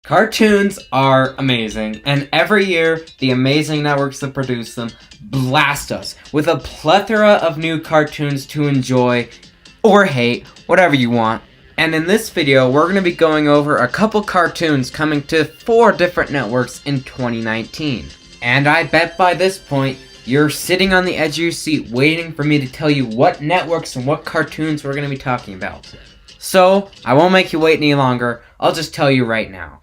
Cartoons are amazing, and every year, the amazing networks that produce them blast us with a plethora of new cartoons to enjoy, or hate, whatever you want. And in this video, we're going to be going over a couple cartoons coming to 4 different networks in 2019. And I bet by this point, you're sitting on the edge of your seat waiting for me to tell you what networks and what cartoons we're going to be talking about. So, I won't make you wait any longer, I'll just tell you right now.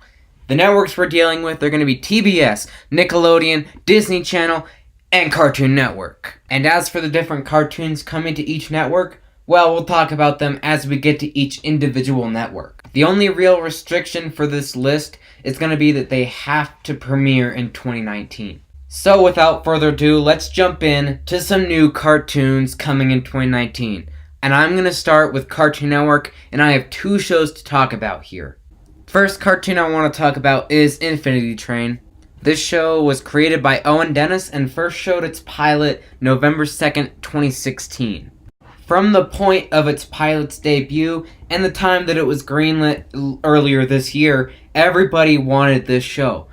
The networks we're dealing with are going to be TBS, Nickelodeon, Disney Channel, and Cartoon Network. And as for the different cartoons coming to each network, well, we'll talk about them as we get to each individual network. The only real restriction for this list is going to be that they have to premiere in 2019. So without further ado, let's jump in to some new cartoons coming in 2019. And I'm going to start with Cartoon Network, and I have 2 shows to talk about here. First cartoon I want to talk about is Infinity Train. This show was created by Owen Dennis and first showed its pilot November 2nd, 2016. From the point of its pilot's debut and the time that it was greenlit earlier this year, everybody wanted this show.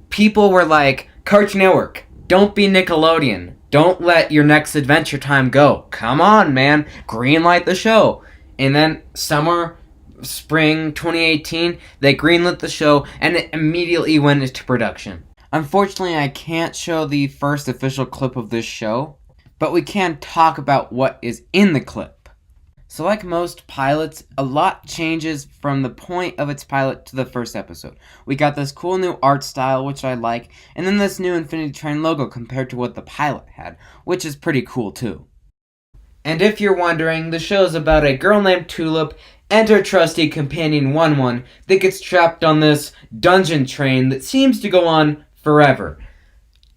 People were like, Cartoon Network, don't be Nickelodeon. Don't let your next Adventure Time go. Come on, man. Greenlight the show. And then spring 2018, they greenlit the show and it immediately went into production. Unfortunately, I can't show the first official clip of this show, but we can talk about what is in the clip. So like most pilots, a lot changes from the point of its pilot to the first episode. We got this cool new art style, which I like, and then this new Infinity Train logo compared to what the pilot had, which is pretty cool too. And if you're wondering, the show is about a girl named Tulip and her trusty companion 1-1 that gets trapped on this dungeon train that seems to go on forever.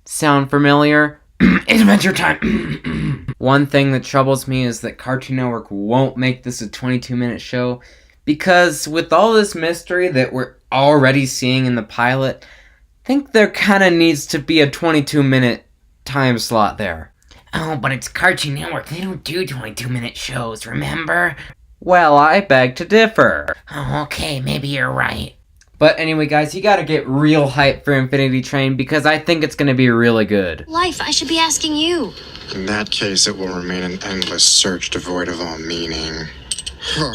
Sound familiar? It's Adventure Time! One thing that troubles me is that Cartoon Network won't make this a 22-minute show, because with all this mystery that we're already seeing in the pilot, I think there kinda needs to be a 22-minute time slot there. Oh, but it's Cartoon Network. They don't do 22-minute shows, remember? Well, I beg to differ. Oh, okay, maybe you're right. But anyway, guys, you gotta get real hype for Infinity Train because I think it's gonna be really good. Life, I should be asking you. In that case, it will remain an endless search devoid of all meaning. Oh,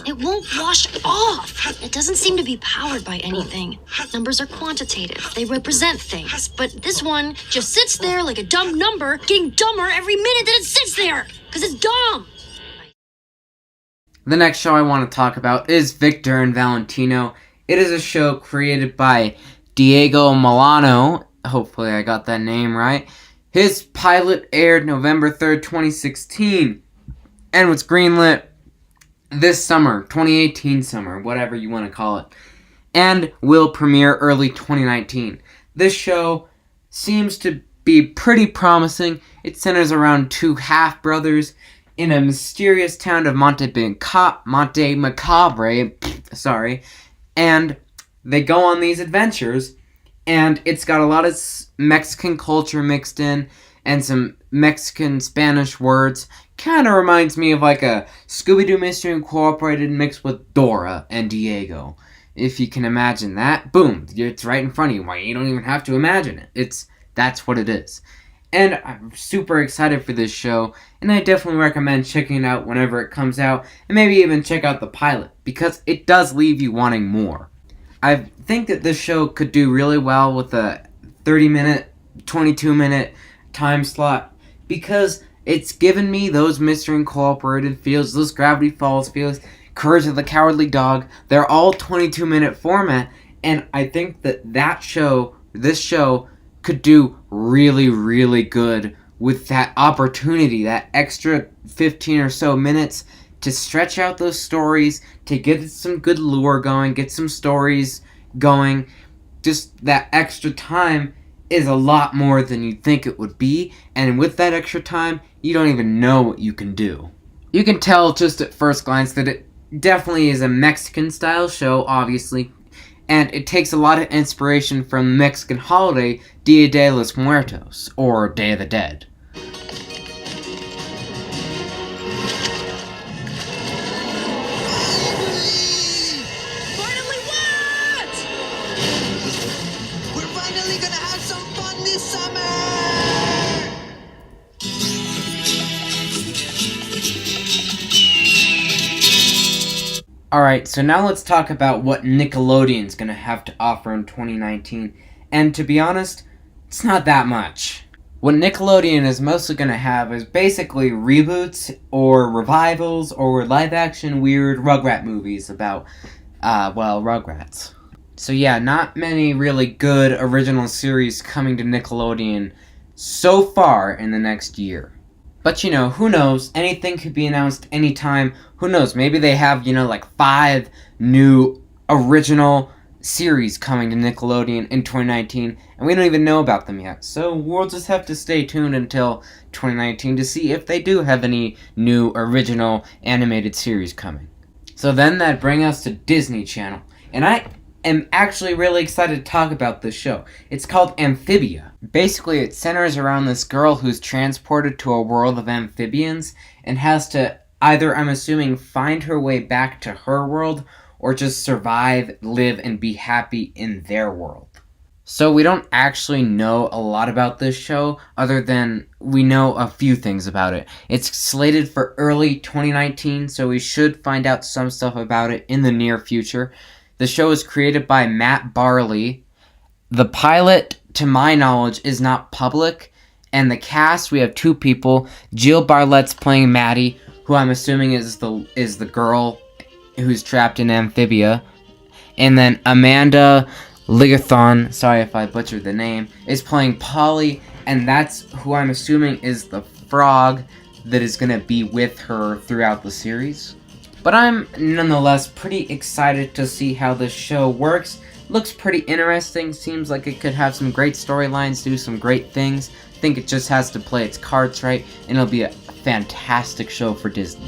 it won't wash off. It doesn't seem to be powered by anything. Numbers are quantitative. They represent things. But this one just sits there like a dumb number, getting dumber every minute that it sits there. Because it's dumb. The next show I want to talk about is Victor and Valentino. It is a show created by Diego Milano. Hopefully I got that name right. His pilot aired November 3rd, 2016. And was greenlit this summer, 2018 summer, whatever you want to call it. And will premiere early 2019. This show seems to be pretty promising. It centers around 2 half-brothers in a mysterious town of Monte Macabre, and they go on these adventures, and it's got a lot of Mexican culture mixed in, and some Mexican Spanish words. Kind of reminds me of like a Scooby-Doo Mystery Incorporated mixed with Dora and Diego. If you can imagine that, boom, it's right in front of you. Why, you don't even have to imagine it. That's what it is. And I'm super excited for this show, and I definitely recommend checking it out whenever it comes out, and maybe even check out the pilot, because it does leave you wanting more. I think that this show could do really well with a 30-minute, 22-minute time slot, because it's given me those Mystery Incorporated feels, those Gravity Falls feels, Courage of the Cowardly Dog. They're all 22-minute format, and I think that this show, could do really, really good with that opportunity, that extra 15 or so minutes to stretch out those stories, to get some good lure going, get some stories going. Just that extra time is a lot more than you'd think it would be, and with that extra time, you don't even know what you can do. You can tell just at first glance that it definitely is a Mexican-style show, obviously, and it takes a lot of inspiration from the Mexican holiday Dia de los Muertos, or Day of the Dead. we gonna have some fun this summer? Alright, so now let's talk about what Nickelodeon's gonna have to offer in 2019. And to be honest, it's not that much. What Nickelodeon is mostly gonna have is basically reboots or revivals or live action weird Rugrat movies about, Rugrats. So yeah, not many really good original series coming to Nickelodeon so far in the next year. But who knows? Anything could be announced anytime. Who knows? Maybe they have, like 5 new original series coming to Nickelodeon in 2019, and we don't even know about them yet. So we'll just have to stay tuned until 2019 to see if they do have any new original animated series coming. So then that brings us to Disney Channel. And I am actually really excited to talk about this show. It's called Amphibia. Basically, it centers around this girl who's transported to a world of amphibians and has to either, I'm assuming, find her way back to her world or just survive, live, and be happy in their world. So we don't actually know a lot about this show other than we know a few things about it. It's slated for early 2019, so we should find out some stuff about it in the near future. The show is created by Matt Barley. The pilot, to my knowledge, is not public. And the cast, we have 2 people. Jill Bartlett's playing Maddie, who I'm assuming is the girl who's trapped in Amphibia. And then Amanda Ligathon, sorry if I butchered the name, is playing Polly. And that's who I'm assuming is the frog that is going to be with her throughout the series. But I'm nonetheless pretty excited to see how this show works. Looks pretty interesting, seems like it could have some great storylines, do some great things. I think it just has to play its cards right, and it'll be a fantastic show for Disney.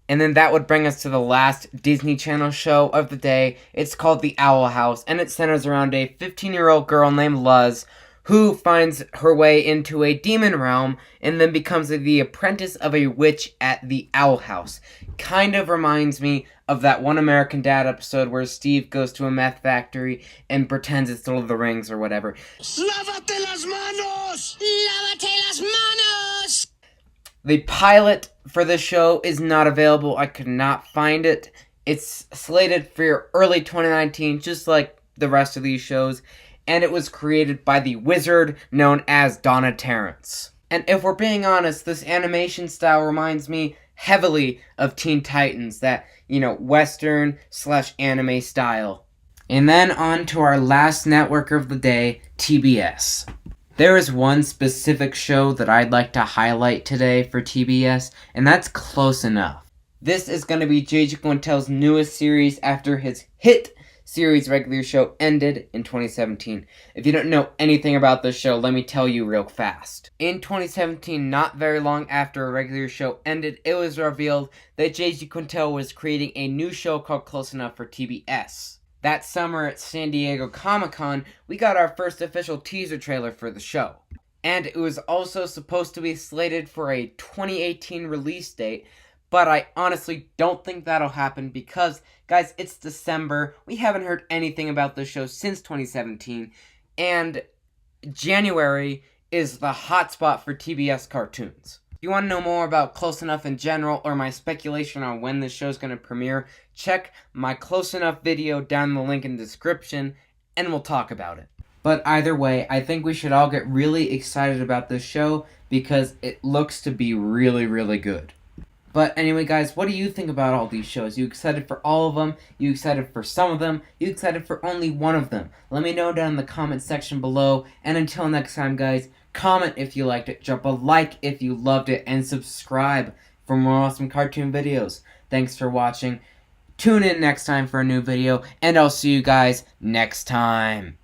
And then that would bring us to the last Disney Channel show of the day. It's called The Owl House, and it centers around a 15-year-old girl named Luz who finds her way into a demon realm and then becomes the apprentice of a witch at the Owl House. Kind of reminds me of that One American Dad episode where Steve goes to a meth factory and pretends it's Lord of the Rings or whatever. Lávate las manos! Lávate las manos! The pilot for this show is not available. I could not find it. It's slated for early 2019, just like the rest of these shows, and it was created by the wizard known as Donna Terrence. And if we're being honest, this animation style reminds me heavily of Teen Titans, that, Western/anime style. And then on to our last network of the day, TBS. There is one specific show that I'd like to highlight today for TBS, and that's Close Enough. This is going to be J.J. Quintel's newest series after his hit series regular show ended in 2017. If you don't know anything about this show, let me tell you real fast. In 2017, not very long after a regular show ended, it was revealed that J.J. Quintel was creating a new show called Close Enough for TBS. That summer at San Diego Comic-Con, we got our first official teaser trailer for the show. And it was also supposed to be slated for a 2018 release date, but I honestly don't think that'll happen because, guys, it's December. We haven't heard anything about this show since 2017, and January is the hotspot for TBS cartoons. If you want to know more about Close Enough in general or my speculation on when this show's going to premiere, check my Close Enough video down in the link in the description, and we'll talk about it. But either way, I think we should all get really excited about this show because it looks to be really, really good. But anyway, guys, what do you think about all these shows? You excited for all of them? You excited for some of them? You excited for only one of them? Let me know down in the comment section below. And until next time, guys, comment if you liked it, drop a like if you loved it, and subscribe for more awesome cartoon videos. Thanks for watching. Tune in next time for a new video, and I'll see you guys next time.